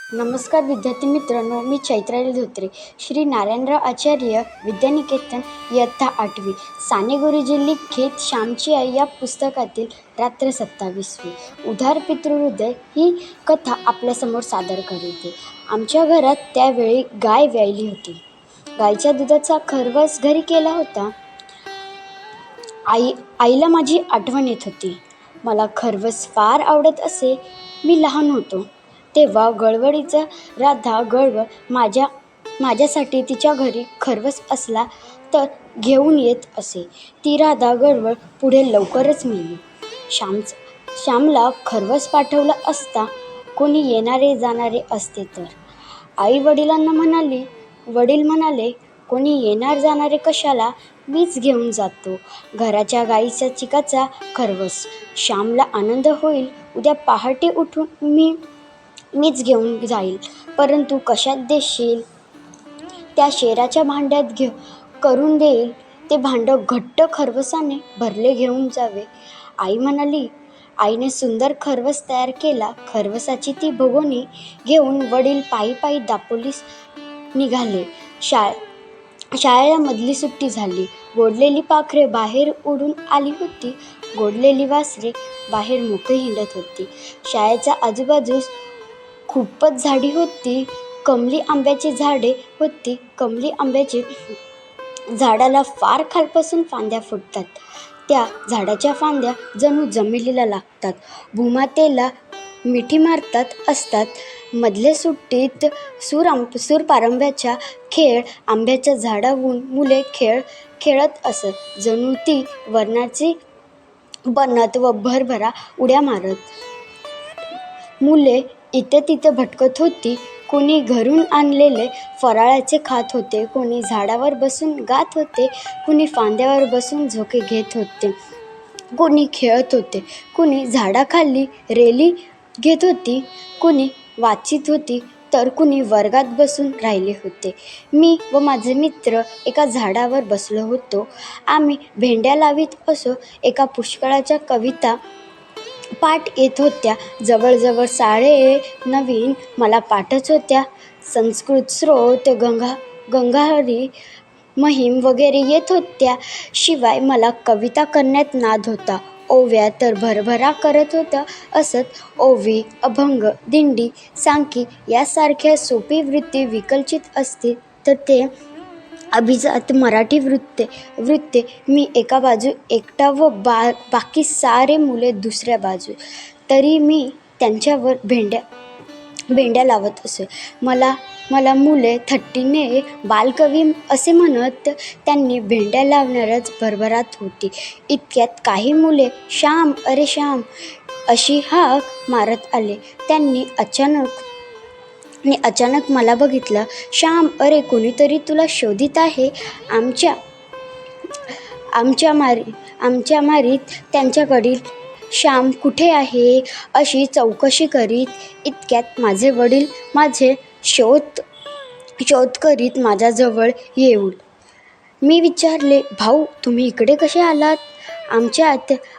नमस्कार विद्यार्थी मित्रांनो, मी चैत्राली धोत्रे. श्री नारायणराव आचार्य विद्यानिकेतन इयत्ता 8वी. साने गुरुजी लिखित श्यामची आई या पुस्तकातील रात्र 27वी उधार पितृहृदय ही कथा आपल्यासमोर सादर करते. आमच्या घरात त्यावेळी गाय व्यायली होती. गायच्या दुधाचा खर्वस घरी केला होता. आईला माझी आठवण येत होती. मला खर्वस फार आवडत असे. मी लहान होतो तेव्हा गळवळीचा राधा गळवळ माझ्यासाठी तिच्या घरी खर्वस असला तर घेऊन येत असे. ती राधा गळवळ पुढे लवकरच मेली. श्यामला खर्वस पाठवला असता कोणी येणारे जाणारे असते तर. आई वडील म्हणाले, कोणी येणार जाणारे कशाला, मीच घेऊन जातो घराच्या गाईच्या चिकाचा खर्वस. श्यामला आनंद होईल. उद्या पहाटे उठून मीच घेऊन जाईल. परंतु कशात देशील? त्या शेराच्या भांड्यात करून देईल. ते भांडं घट्ट खर्वसाने भरले घेऊन जावे. आई म्हणाली. आईने सुंदर खर्वस तयार केला. खर्वसाची ती भगोनी घेऊन वडील पायी पायी दापोलीस निघाले. शाळेला मधली सुट्टी झाली. गोडलेली पाखरे बाहेर उडून आली होती. गोडलेली वासरे बाहेर मोकळी हिंडत होती. शाळेच्या आजूबाजूस खूपच झाडी होती. कमली आंब्याची झाडे होती. कमली आंब्याची झाडाला फार खालपासून फांद्या फुटतात. त्या झाडाच्या फांद्या जणू जमिनीला लागतात. भूमातेला मिठी मारतात असतात. मधल्या सुट्टीत सूरपारंब्याचा खेळ आंब्याच्या झाडावरून मुले खेळत असत. जणू ती वरणाची बनत व भरभरा उड्या मारत. मुले इथे तिथे भटकत होती. कोणी घरून आणलेले फराळाचे खात होते. कोणी झाडावर बसून गात होते. कोणी फांद्यावर बसून झोके घेत होते. कोणी खेळत होते. कोणी झाडाखाली रेली घेत होती. कोणी वाचित होती तर कुणी वर्गात बसून राहिले होते. मी व माझे मित्र एका झाडावर बसलो होतो. आम्ही भेंड्या लावीत असो. एका पुष्कळाच्या कविता पाठ येत होत्या. जवळजवळ साडे नवीन मला पाठच होत्या. संस्कृत स्रोत, गंगाहरी महिम वगैरे येत होत्या. शिवाय मला कविता करण्यात नाद होता. ओव्या तर भरभरा करत होत्या असत. ओवी, अभंग, दिंडी, सांकी यासारख्या सोपी वृत्ती विकसित असतील तर ते अभिजात मराठी वृत्ते मी एका बाजू एकटा व बाकी सारे मुले दुसऱ्या बाजू. तरी मी त्यांच्यावर भेंड्या लावत असे. मला मुले थट्टीने बालकवी असे म्हणत. त्यांनी भेंड्या लावणारच भरभराट होती. इतक्यात काही मुले श्याम, अरे श्याम अशी हाक मारत आले. त्यांनी अचानक मला बघितलं. श्याम, अरे कोणीतरी तुला शोधित आहे. आमच्या मारीत त्यांच्याकडील श्याम कुठे आहे अशी चौकशी करीत. इतक्यात माझे वडील माझे शोध करीत माझ्याजवळ येऊन मी विचारले, भाऊ तुम्ही इकडे कसे आलात?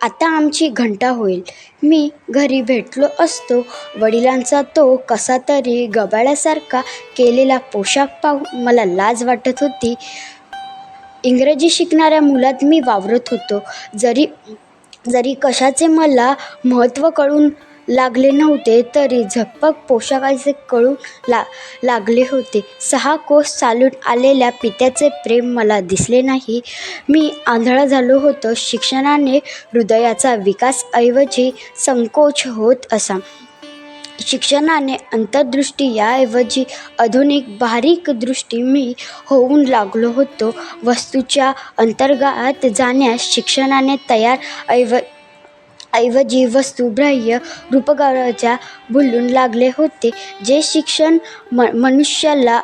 आता आमची घंटा होईल. मी घरी भेटलो असतो. वडिलांचा तो कसा तरी गबाळ्यासारखा केलेला पोशाख पाहून मला लाज वाटत होती. इंग्रजी शिकणाऱ्या मुलात मी वावरत होतो. जरी कशाचे मला महत्त्व कळून लागले नव्हते तरी झकपक पोशाखाचे कळून लागले होते. 6 कोस चालून आलेल्या पित्याचे प्रेम मला दिसले नाही. मी आंधळा झालो होतो. शिक्षणाने हृदयाचा विकास ऐवजी संकोच होत असा. शिक्षणाने अंतर्दृष्टी याऐवजी आधुनिक बारीक दृष्टी मी होऊन लागलो होतो. वस्तूच्या अंतर्गात जाण्यास शिक्षणाने तयार ऐवजी वस्तुबाह्य रूपकाच्या भुलून लागले होते. जे शिक्षण मनुष्याला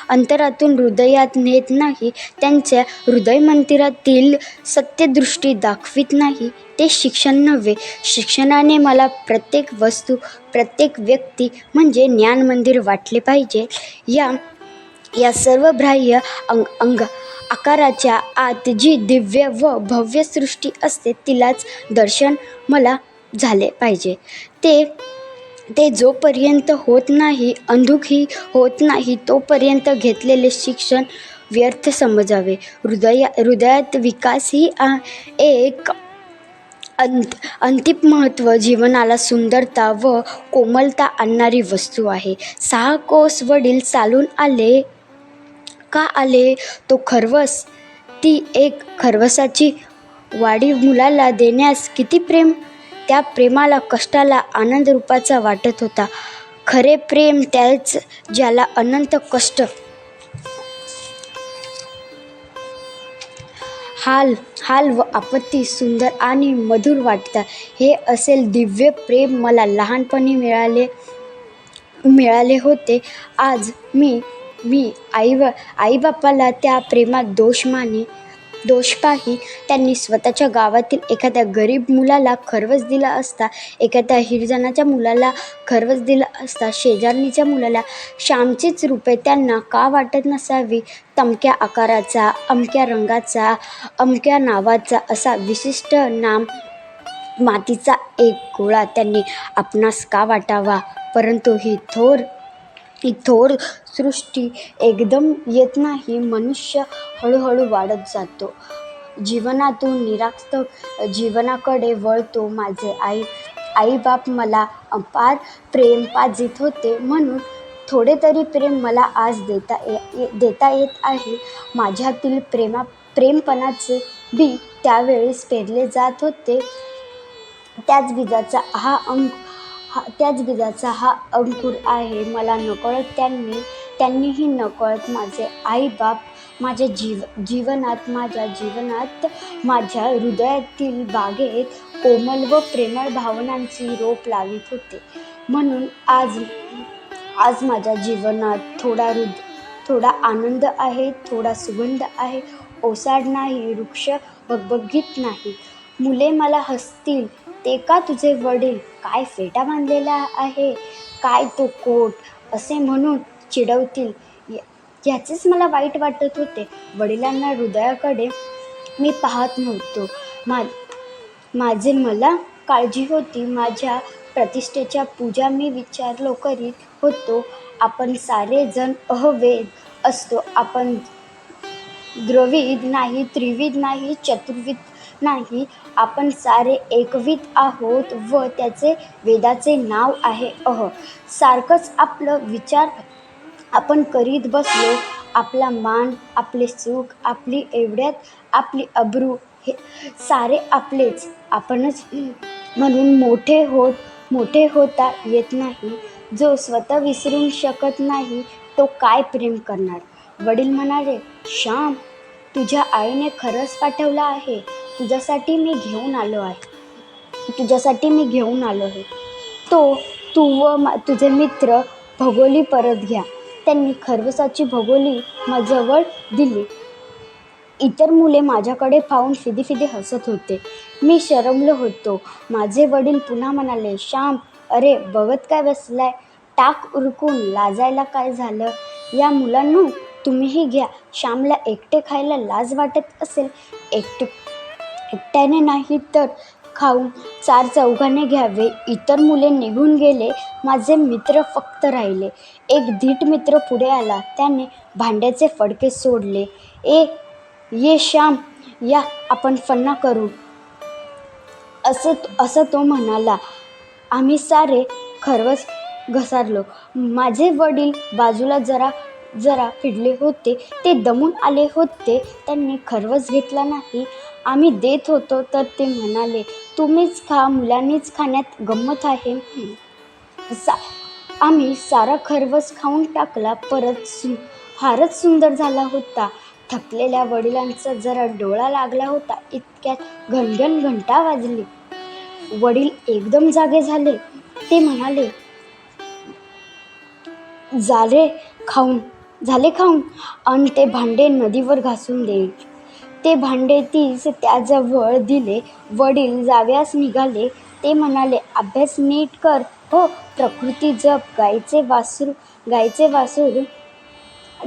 अंतरातून हृदयात नेत नाही, त्यांच्या हृदयमंदिरातील सत्यदृष्टी दाखवित नाही, ते शिक्षण नव्हे. शिक्षणाने मला प्रत्येक वस्तू, प्रत्येक व्यक्ती म्हणजे ज्ञानमंदिर वाटले पाहिजे. या सर्व बाह्य आकाराच्या आत जी दिव्य व भव्य सृष्टी असते तिलाच दर्शन मला झाले पाहिजे. ते जोपर्यंत होत नाही, अंधुकही होत नाही, तोपर्यंत घेतलेले शिक्षण व्यर्थ समजावे. हृदयात विकास ही एक अंतिम महत्त्व, जीवनाला सुंदरता व कोमलता आणणारी वस्तू आहे. 6 कोस वडील चालून आले का आले? तो खर्वस. ती एक खर्वसाची वाडी मुलाला देण्यास किती प्रेम! त्या प्रेमाला कष्टाला आनंद रूपाचा वाटत होता. खरे प्रेम त्याच ज्याला अनंत कष्ट, हाल व आपत्ती सुंदर आणि मधुर वाटतात. हे असेल दिव्य प्रेम मला लहानपणी मिळाले होते. आज मी आईबापाला त्या प्रेमात दोष पाही. त्यांनी स्वतःच्या गावातील एखाद्या गरीब मुलाला खर्वस दिला असता, एखाद्या हिरजनाच्या मुलाला खर्वस दिला असता, शेजारणीच्या मुलाला श्यामचीच रूपे त्यांना का वाटत नसावी? तमक्या आकाराचा, अमक्या रंगाचा, अमक्या नावाचा असा विशिष्ट नाम मातीचा एक गोळा त्यांनी आपणास का वाटावा? परंतु ही थोर सृष्टी एकदम येत नाही. मनुष्य हळूहळू वाढत जातो. जीवनातून निरागस जीवनाकडे वळतो. माझे आईबाप मला अपार प्रेम पाजित होते, म्हणून थोडे तरी प्रेम मला आज देता येत आहे. माझ्यातील प्रेमपणाचे बी त्यावेळेस पेरले जात होते. त्याच बीजाचा हा अंकुर आहे. मला नकळत त्यांनीही नकळत माझे आईबाप माझ्या जीवनात माझ्या हृदयातील बागेत कोमल व प्रेमळ भावनांची रोप लावित होते. म्हणून आज माझ्या जीवनात थोडा आनंद आहे, थोडा सुगंध आहे. ओसाड नाही, वृक्ष बगबगीत नाही. मुले मला हसतील, ते का तुझे वडील काय फेटा बांधलेला आहे, काय तो कोट, असे म्हणून चिडवतील. याचेच मला वाईट वाटत होते. वडिलांना हृदयाकडे मी पाहत नव्हतो. मला काळजी होती. माझ्या प्रतिष्ठेच्या पूजा मी विचारलो करीत होतो. आपण सारे जण अहवेद असतो. आपण द्विविध नाही, त्रिविध नाही, चतुर्विध नाही, आपण सारे एकविध आहोत व त्याचे वेदाचे नाव आहे सारखंच आपलं विचार आपण करीत बसलो. आपला मान, आपले सुख, आपली एवढ्यात आपली अब्रू, हे सारे आपलेच, आपणच म्हणून मोठे होता येत नाही. जो स्वतः विसरू शकत नाही, तो काय प्रेम करणार? वडील म्हणाले, श्याम, तुझ्या आईने खरंच पाठवला आहे. तुझ्यासाठी मी घेऊन आलो आहे. तू व तुझे मित्र भगोली परत घ्या. त्यांनी खर्वसाची भगोली जवळ दिली. इतर मुले माझ्याकडे पाहून फिदी हसत होते. मी शरमलो होतो. माझे वडील पुन्हा म्हणाले, श्याम, अरे बघत काय बसलाय? टाक उरकून. लाजायला काय झालं? या मुलांनो, तुम्हीही घ्या. श्यामला एकटे खायला लाज वाटत असेल. एकट्याने नाही तर खाऊन 4-4 घ्यावे. इतर मुले निघून गेले. माझे मित्र फक्त राहिले. एक धीट मित्र पुढे आला. त्याने भांड्याचे फडके सोडले. ये श्याम, या आपण फन्ना करू, असं तो म्हणाला. आम्ही सारे खर्वस घसारलो. माझे वडील बाजूला जरा फिरले होते. ते दमून आले होते. त्यांनी खर्वस घेतला नाही. आम्ही देत होतो तर ते म्हणाले, तुम्हीच खा, मुलांनीच खाण्यात गंमत आहे. आम्ही सारा खर्वस खाऊन टाकला. फारच सुंदर झाला होता. थकलेल्या वडिलांचा जरा डोळा लागला होता. इतक्यात घनघन घंटा वाजली. वडील एकदम जागे झाले. ते म्हणाले, झाले खाऊन, आणि ते भांडे नदीवर घासून देईल. ते भांडे तीच त्याजवळ दिले. वडील जाव्यास निघाले. ते म्हणाले, अभ्यास नीट कर हो, प्रकृती जप. गायचे वासूर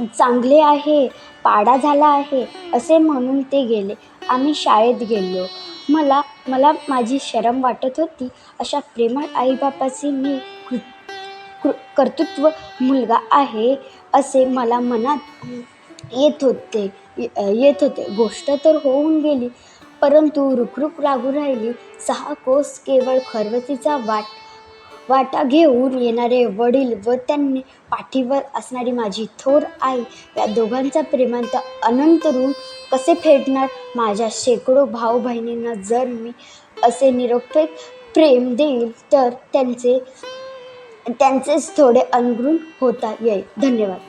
चांगले आहे, पाडा झाला आहे, असे म्हणून ते गेले. आम्ही शाळेत गेलो. मला मला माझी शरम वाटत होती. अशा प्रेमळ आईबापाची मी कर्तृत्व मुलगा आहे असे मला मनात येत होते. गोष्ट तर होऊन गेली, परंतु रुखरुख लागू राहिली. 6 कोस केवळ खरवसीचा वाटा घेऊन येणारे वडील व त्यांनी पाठीवर असणारी माझी थोर आई, या दोघांचा प्रेमांत अनंत ऋण कसे फेडणार? माझ्या शेकडो भाऊ बहिणींना जर मी असे निरपेक्ष प्रेम देईल तर त्यांचेच थोडे अनगृण होता येईल. धन्यवाद.